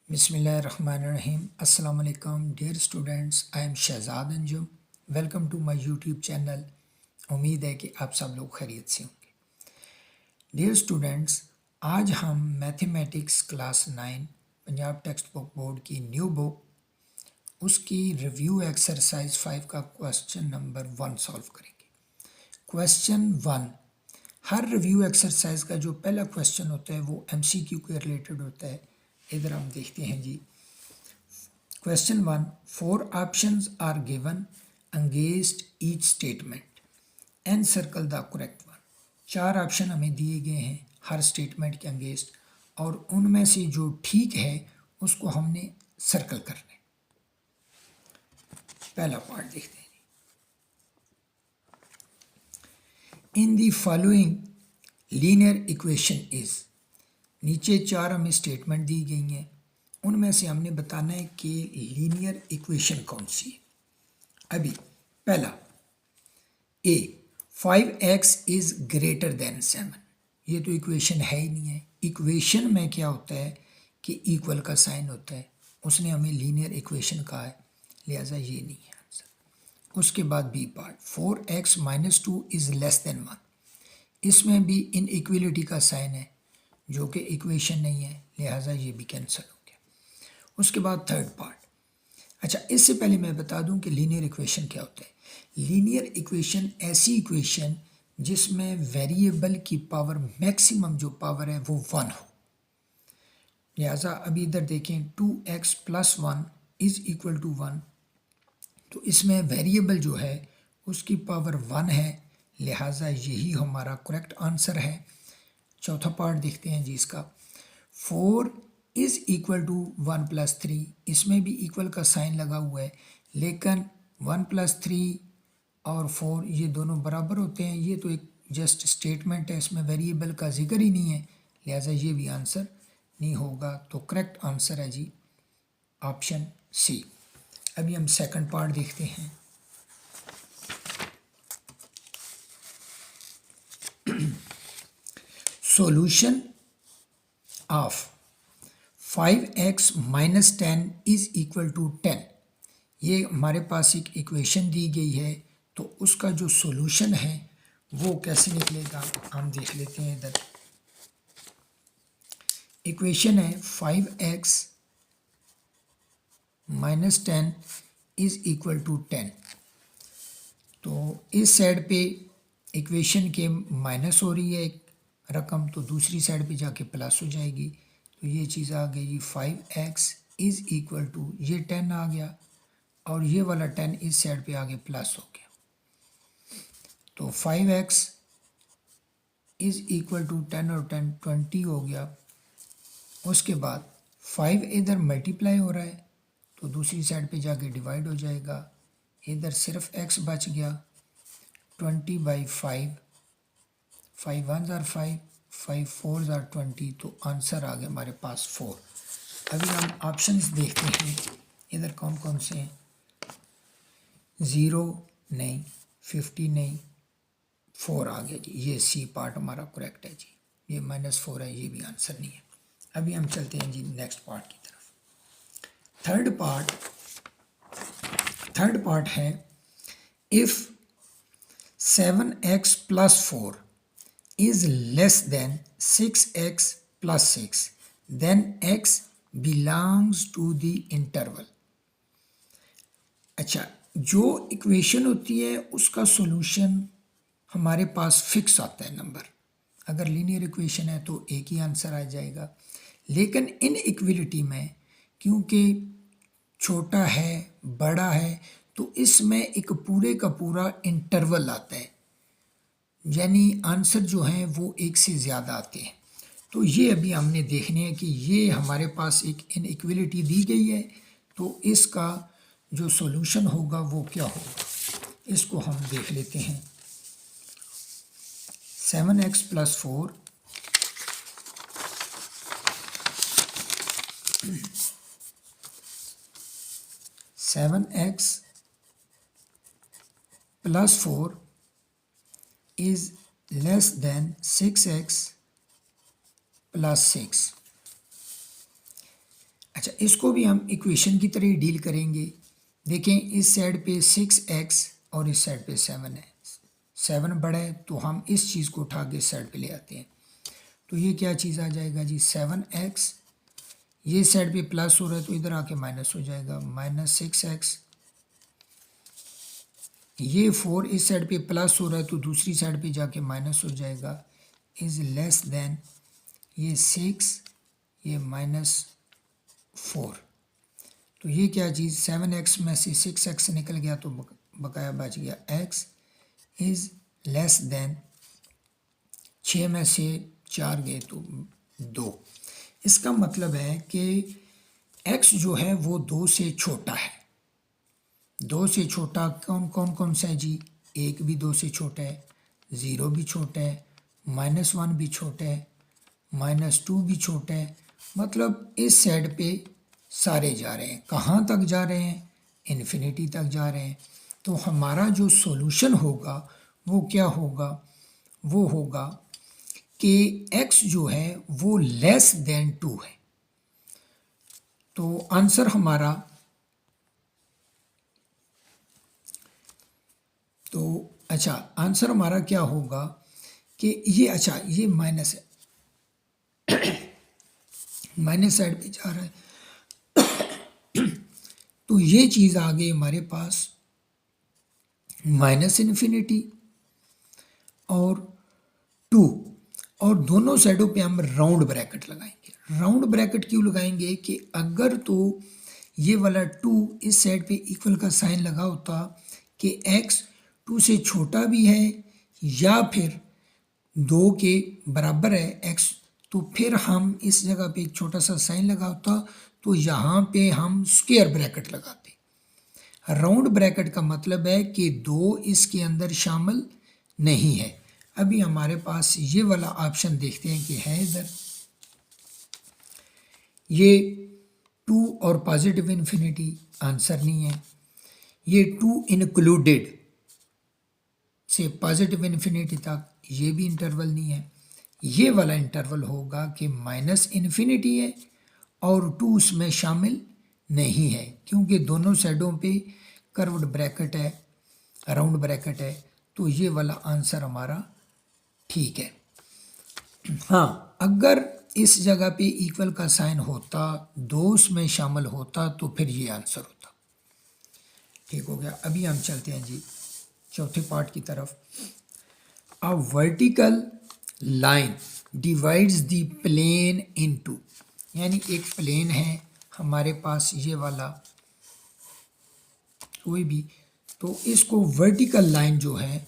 बिस्मिल्लाहिर्रहमानिर्रहीम। अस्सलाम वालेकुम dear students, I am Shahzad Anjum. Welcome to my YouTube channel. उम्मीद है कि आप सब लोग खैरियत से होंगे। डियर स्टूडेंट्स, आज हम mathematics class 9 Punjab text book board की न्यू बुक उसकी रिव्यू एक्सरसाइज 5 का क्वेश्चन नंबर 1 सॉल्व करेंगे। क्वेश्चन 1, हर रिव्यू एक्सरसाइज का जो पहला क्वेश्चन होता है वो एमसीक्यू के रिलेटेड होता है। इधर हम देखते हैं जी। Question 1, 4 options are given against each statement and circle the correct one। 4 option हमें दिए गए हैं हर स्टेटमेंट के अगेंस्ट और उनमें से जो ठीक है उसको हमने सर्कल करना है। पहला पार्ट देखते हैं। In the following linear equation is, नीचे 4 हमें स्टेटमेंट दी गई हैं, उनमें से हमने बताना है कि लीनियर इक्वेशन कौन सी है। अभी पहला ए, 5x इज ग्रेटर देन 7, ये तो इक्वेशन है ही नहीं है। इक्वेशन में क्या होता है कि इक्वल का साइन होता है, उसने हमें लीनियर इक्वेशन कहा है, लिहाजा ये नहीं है आंसर। उसके बाद B part, 4x minus 2 is less than 1, इसमें भी इन इक्वलिटी का साइन है जो कि इक्वेशन नहीं है, लिहाजा ये भी कैंसिल हो गया। उसके बाद थर्ड पार्ट, अच्छा इससे पहले मैं बता दूं कि लीनियर इक्वेशन क्या होता है। लीनियर इक्वेशन ऐसी इक्वेशन जिसमें वेरिएबल की पावर, मैक्सिमम जो पावर है वो 1 हो। लिहाजा अभी इधर देखें, 2x plus 1 is equal to 1, तो इसमें वेरिएबल जो है उसकी पावर 1 है, लिहाजा यही हमारा करेक्ट आंसर है। चौथा पार्ट देखते हैं जी इसका, 4 इज इक्वल टू 1 प्लस 3, इसमें भी इक्वल का साइन लगा हुआ है, लेकिन 1 प्लस 3 और 4 ये दोनों बराबर होते हैं। ये तो एक जस्ट स्टेटमेंट है, इसमें वेरिएबल का जिक्र ही नहीं है, लिहाजा ये भी आंसर नहीं होगा। तो करेक्ट आंसर है जी ऑप्शन सी। अभी हम सेकंड पार्ट देखते हैं। Solution of 5x minus 10 is equal to 10, ये हमारे पास एक इक्वेशन दी गई है, तो उसका जो सॉल्यूशन है वो कैसे निकलेगा हम देख लेते हैं। इधर इक्वेशन है 5x minus 10 is equal to 10, तो इस साइड पे इक्वेशन के माइनस हो रही है एक रकम, तो दूसरी साइड पे जाके प्लस हो जाएगी, तो ये चीज़ आ गई 5x इज इक्वल टू, ये 10 आ गया और ये वाला 10 इस साइड पे आगे प्लस हो गया, तो 5x इज इक्वल टू 10 और 10 20 हो गया। उसके बाद 5 इधर मल्टीप्लाई हो रहा है, तो दूसरी साइड पे जाके डिवाइड हो जाएगा, इधर सिर्फ x बच गया, 20/5, 5 1 ज़ार 5, 5 4 ज़ार 20, तो आंसर आ गया हमारे पास 4। अभी हम ऑप्शंस देखते हैं, इधर कौन कौन से हैं। 0 नहीं, 50 नहीं, 4 आ गया जी, ये सी पार्ट हमारा करेक्ट है जी। ये -4 है, ये भी आंसर नहीं है। अभी हम चलते हैं जी नेक्स्ट पार्ट की तरफ। थर्ड पार्ट है, if 7x plus 4 is less than 6x plus 6 then x belongs to the interval. अच्छा, जो इक्वेशन होती है उसका सॉल्यूशन हमारे पास फिक्स आता है नंबर, अगर लीनियर इक्वेशन है तो एक ही आंसर आ जाएगा, लेकिन इन इक्वलिटी में क्योंकि छोटा है बड़ा है तो इसमें एक पूरे का पूरा इंटरवल आता है, यानी आंसर जो हैं वो एक से ज़्यादा आते हैं। तो ये अभी हमने देखने हैं कि ये हमारे पास एक इनइक्वलिटी दी गई है, तो इसका जो सॉल्यूशन होगा वो क्या होगा, इसको हम देख लेते हैं। 7x plus 4 7x plus 4 is less than 6x plus 6। अच्छा, इसको भी हम इक्वेशन की तरह ही डील करेंगे। देखें, इस साइड पे 6x और इस साइड पे 7 है। 7 बड़ा है तो हम इस चीज़ को उठा के इस साइड पे ले आते हैं। तो ये क्या चीज़ आ जाएगा जी, 7x। ये साइड पे प्लस हो रहा है तो इधर आके माइनस हो जाएगा, -6x। ये 4 इस साइड पे प्लस हो रहा है तो दूसरी साइड पे जाके माइनस हो जाएगा, इज़ लेस देन ये 6, ये -4। तो ये क्या चीज़, 7x में से 6x निकल गया तो बकाया बच गया x, इज़ लेस देन 6 में से 4 गए तो 2। इसका मतलब है कि x जो है वो 2 से छोटा है। 2 से छोटा कौन सा है जी, 1 भी 2 से छोटा है, 0 भी छोटा है, -1 भी छोटा है, -2 भी छोटा है। मतलब इस साइड पे सारे जा रहे हैं। कहाँ तक जा रहे हैं, इन्फिनिटी तक जा रहे हैं। तो हमारा जो सॉल्यूशन होगा वो क्या होगा, वो होगा कि x जो है वो लेस देन 2 है। तो आंसर हमारा, तो अच्छा आंसर हमारा क्या होगा कि ये, अच्छा ये माइनस है, माइनस साइड पे जा रहा है तो ये चीज़ आ गई हमारे पास -इन्फिनिटी और 2, और दोनों साइडों पे हम राउंड ब्रैकेट लगाएंगे। राउंड ब्रैकेट क्यों लगाएंगे कि अगर तो ये वाला 2 इस साइड पे इक्वल का साइन लगा होता कि x 2 से छोटा भी है या फिर 2 के बराबर है x, तो फिर हम इस जगह पे एक छोटा सा साइन लगा होता तो यहाँ पे हम स्क्वायर ब्रैकेट लगाते। राउंड ब्रैकेट का मतलब है कि 2 इसके अंदर शामिल नहीं है। अभी हमारे पास ये वाला ऑप्शन देखते हैं कि है इधर, ये 2 और पॉजिटिव इन्फिनिटी आंसर नहीं है। ये 2 इंक्लूडेड से पॉजिटिव इन्फिनिटी तक ये भी इंटरवल नहीं है। ये वाला इंटरवल होगा कि -इन्फिनिटी है और 2 उसमें शामिल नहीं है, क्योंकि दोनों साइडों पे कर्व्ड ब्रैकेट है, राउंड ब्रैकेट है। तो ये वाला आंसर हमारा ठीक है। हाँ, अगर इस जगह पे इक्वल का साइन होता, 2 उसमें शामिल होता तो फिर ये आंसर होता। ठीक हो गया। अभी हम चलते हैं जी चौथे पार्ट की तरफ। A vertical line divides the plane into, यानी एक प्लेन है हमारे पास ये वाला कोई भी, तो इसको वर्टिकल लाइन जो है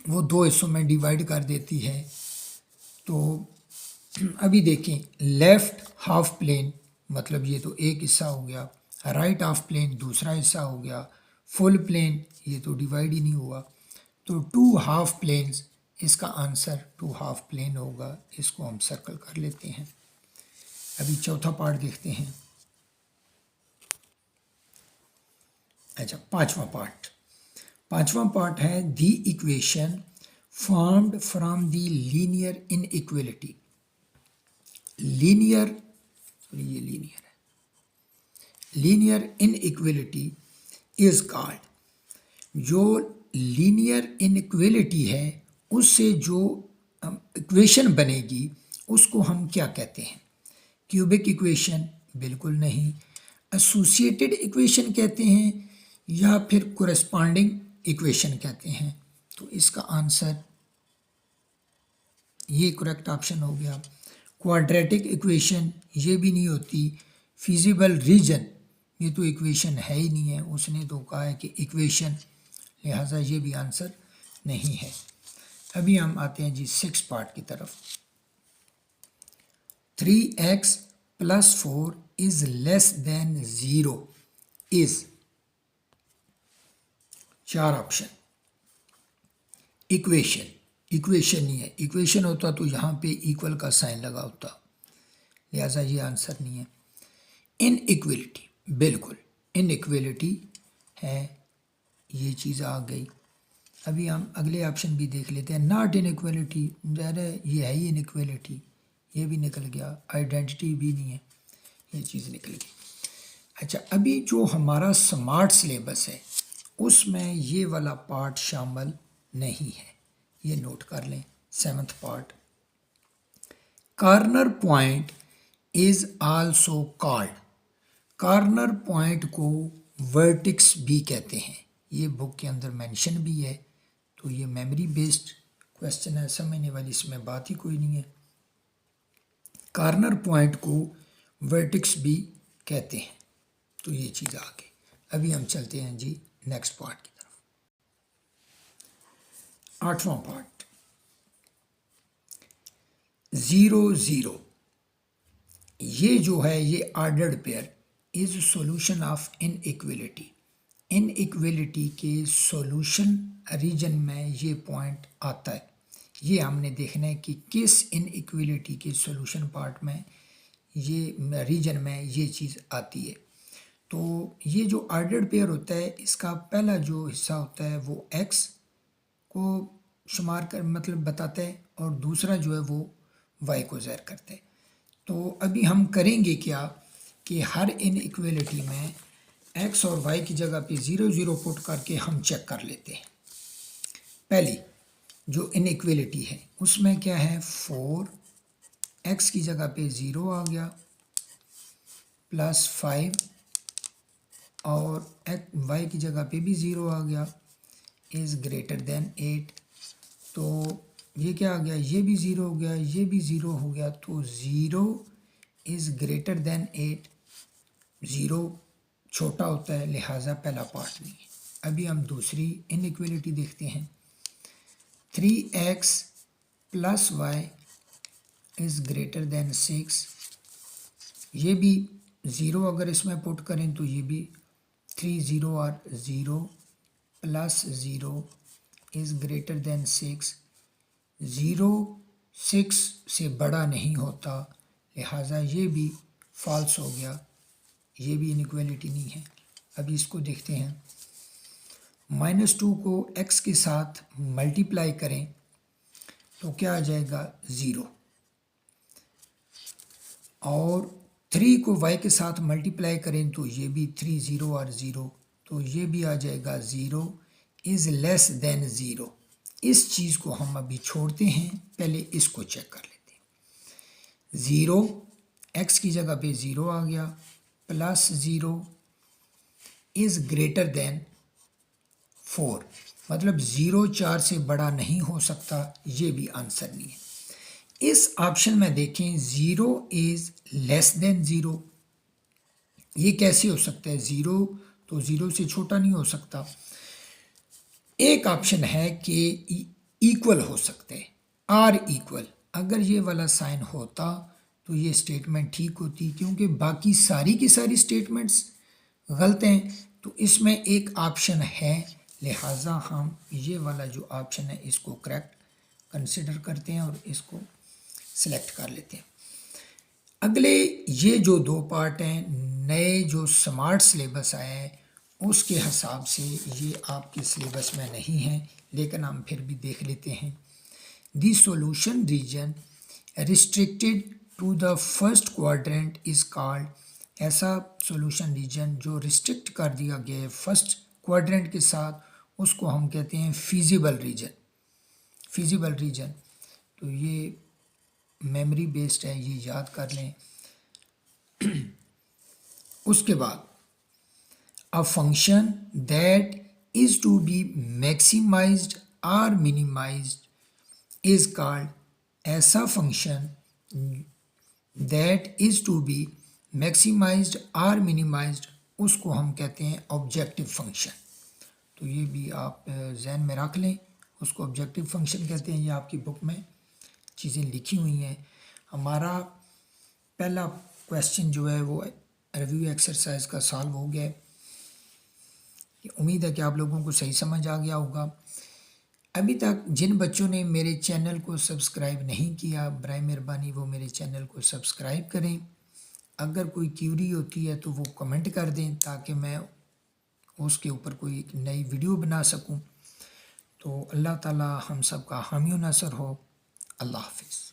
वो 2 हिस्सों में डिवाइड कर देती है। तो अभी देखें, लेफ्ट हाफ प्लेन मतलब ये तो एक हिस्सा हो गया, राइट हाफ प्लेन दूसरा हिस्सा हो गया, फुल प्लेन ये तो डिवाइड ही नहीं हुआ। तो 2 हाफ प्लेन्स, इसका आंसर 2 हाफ प्लेन होगा। इसको हम सर्कल कर लेते हैं। अभी चौथा पार्ट देखते हैं। अच्छा, पांचवा पार्ट है the equation formed from the linear inequality. Linear, ये लीनियर है, लीनियर इनइक्वलिटी इज कॉल्ड, जो लीनियर इनइक्वलिटी है उससे जो इक्वेशन बनेगी उसको हम क्या कहते हैं? Cubic equation? बिल्कुल नहीं। एसोसिएटेड इक्वेशन कहते हैं या फिर कोरेस्पॉन्डिंग इक्वेशन कहते हैं। तो इसका आंसर ये करेक्ट ऑप्शन हो गया। क्वाड्रेटिक इक्वेशन ये भी नहीं होती। फिजिबल रीजन ये तो इक्वेशन है ही नहीं है, उसने तो कहा है कि इक्वेशन, लिहाजा ये भी आंसर नहीं है। अभी हम आते हैं जी 6 पार्ट की तरफ। 3x + 4 is less then 0 is, 4 option. Equation नहीं है, इक्वेशन होता तो यहाँ पे इक्वल का साइन लगा होता, लिहाजा ये आंसर नहीं है। इनइक्वलिटी, बिल्कुल इनइक्वलिटी है, ये चीज़ आ गई। अभी हम अगले ऑप्शन भी देख लेते हैं। नॉट इनइक्वलिटी, ज़ाहिर है ये है ही इनइक्वलिटी, ये भी निकल गया। आइडेंटिटी भी नहीं है। ये चीज़ निकल गई। अच्छा, अभी जो हमारा स्मार्ट सिलेबस है उसमें ये वाला पार्ट शामिल नहीं है, ये नोट कर लें। 7th part, corner point is also called, corner point को वर्टिक्स भी कहते हैं। ये बुक के अंदर मेंशन भी है, तो ये मेमोरी बेस्ड क्वेश्चन है, समझने वाली इसमें बात ही कोई नहीं है। कॉर्नर पॉइंट को वर्टिक्स भी कहते हैं, तो ये चीज़ आ गई। अभी हम चलते हैं जी नेक्स्ट पार्ट की तरफ। 8वां पार्ट, 0 0, ये जो है ये ordered pair is solution of inequality, inequality के सॉल्यूशन रीजन में ये पॉइंट आता है। ये हमने देखना है कि किस इनइक्वलिटी के सॉल्यूशन पार्ट में ये रीजन में ये चीज़ आती है। तो ये जो ऑर्डर्ड पेयर होता है इसका पहला जो हिस्सा होता है वो x को शुमार कर मतलब बताता है, और दूसरा जो है वो y को ज़ाहिर करता है। तो अभी हम करेंगे क्या कि हर इनइक्वलिटी में x और y की जगह पे 0 0 पुट करके हम चेक कर लेते हैं। पहली जो इनइक्वलिटी है उसमें क्या है, 4x की जगह पे 0 आ गया, प्लस 5 और y की जगह पे भी 0 आ गया, इज़ ग्रेटर देन 8। तो ये क्या आ गया, ये भी 0 हो गया, ये भी 0 हो गया, तो 0 इज़ ग्रेटर देन 8। 0 छोटा होता है, लिहाजा पहला पार्ट नहीं है। अभी हम दूसरी इनइक्वलिटी देखते हैं। 3x plus y is greater than 6। ये भी 0 अगर इसमें पुट करें तो ये भी 3 0 और 0 प्लस 0 इज़ ग्रेटर देन 6। 0 6 से बड़ा नहीं होता, लिहाजा ये भी फॉल्स हो गया, ये भी इनइक्वलिटी नहीं है। अभी इसको देखते हैं। -2 को x के साथ मल्टीप्लाई करें तो क्या आ जाएगा, 0, और 3 को y के साथ मल्टीप्लाई करें तो ये भी 3 0 और 0, तो ये भी आ जाएगा 0 इज़ लेस देन 0। इस चीज़ को हम अभी छोड़ते हैं, पहले इसको चेक कर लेते हैं। 0 x की जगह पे 0 आ गया, प्लस 0 इज़ ग्रेटर देन 4, मतलब 0 4 से बड़ा नहीं हो सकता, ये भी आंसर नहीं है। इस ऑप्शन में देखें 0 इज़ लेस देन 0, ये कैसे हो सकता है, 0 तो 0 से छोटा नहीं हो सकता। एक ऑप्शन है कि इक्वल हो सकते हैं, आर इक्वल, अगर ये वाला साइन होता तो ये स्टेटमेंट ठीक होती, क्योंकि बाकी सारी की सारी स्टेटमेंट्स गलत हैं, तो इसमें एक ऑप्शन है, लिहाजा हम ये वाला जो ऑप्शन है इसको करेक्ट कंसिडर करते हैं और इसको सिलेक्ट कर लेते हैं। अगले ये जो 2 पार्ट हैं, नए जो स्मार्ट सिलेबस आए हैं उसके हिसाब से ये आपके सिलेबस में नहीं है, लेकिन हम फिर भी देख लेते हैं। The solution region restricted to the first quadrant is called, ऐसा सॉल्यूशन रीजन जो रिस्ट्रिक्ट कर दिया गया है फर्स्ट क्वाड्रेंट के साथ, उसको हम कहते हैं फीजिबल रीजन। फीजिबल रीजन, तो ये मेमोरी बेस्ड है, ये याद कर लें। उसके बाद a function that is to be maximized or minimized is called, ऐसा function that is to be maximized or minimized उसको हम कहते हैं ऑब्जेक्टिव फंक्शन। तो ये भी आप जहन में रख लें, उसको ऑब्जेक्टिव फंक्शन कहते हैं। ये आपकी बुक में चीज़ें लिखी हुई हैं। हमारा पहला क्वेश्चन जो है वो रिव्यू एक्सरसाइज का सॉल्व हो गया है। उम्मीद है कि आप लोगों को सही समझ आ गया होगा। अभी तक जिन बच्चों ने मेरे चैनल को सब्सक्राइब नहीं किया, बराए मेहरबानी वो मेरे चैनल को सब्सक्राइब करें। अगर कोई क्यूरी होती है तो वो कमेंट कर दें, ताकि मैं उसके ऊपर कोई नई वीडियो बना सकूं। तो अल्लाह ताला हम सब का हामी नासर हो। अल्लाह हाफिज़।